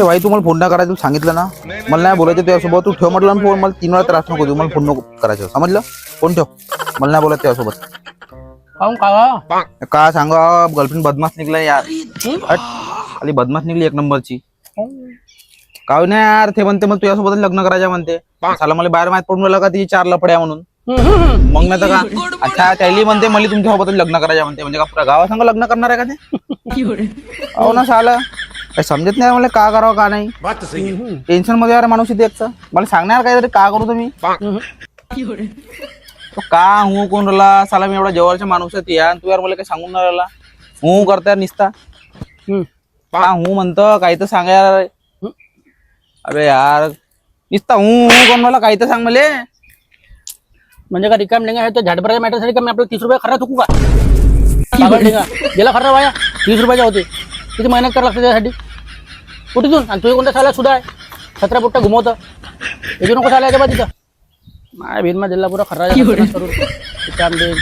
भाई तू मला फोन नाही करायचं, तू सांगितलं ना मला नाही बोलायचं तुझ्यासोबत. तू ठेव म्हटलं ना फोन, मला 3 वेळा त्रास नको देऊ, मला फोन नको करायचं, समजलं? फोन ठेव, मला नाही बोलायचं तुझ्यासोबत. काहून काका? का सांगा, गर्लफ्रेंड बदमाश निघला यार. हट, खाली बदमाश निघली एक नंबरची. काय नाही यार, ते म्हणते मला तुझ्यासोबत लग्न करायचं म्हणते. साला मला बाहेर माहित पडून राहिलं का ती 4 लफड्या म्हणून. मग नाही तर का. अच्छा, त्याली म्हणते मला तुमच्यासोबत लग्न करायचं म्हणते. म्हणजे का गावासंग लग्न करणार आहे का ते? हो ना साला, काही समजत नाही मला का करावं का नाही. टेन्शन मध्ये यार माणूस इथे एकच. मला सांगणार काहीतरी का करू तुम्ही. तो का हू कोण राहिला साला, मी एवढा जवळचा माणूस आहे यार, तू यार मला काही सांगून नाही राहिला. हू करता निसता का हू म्हणतं, काही तर सांगा यार. अरे यार निसता हू कोण मला, काही तर सांग मला. म्हणजे का रिकाम लेंगा आहे तर झाडभराच्या मॅटरसाठी का मी आपल्याला 30 रुपये खर्च चुकू का? पागल लेंगा गेला खर्च वाया. 30 रुपयाचे होते, किती मेहनत करावं लागते त्यासाठी. कुठेतून आणि तुझे कोणत्या साला सुद्धा आहे, 17 पुट्टा घुमवतं. याची नको साला याच्या तिथं माय भीनमा दिला पुरा खर्च करून काम देईन.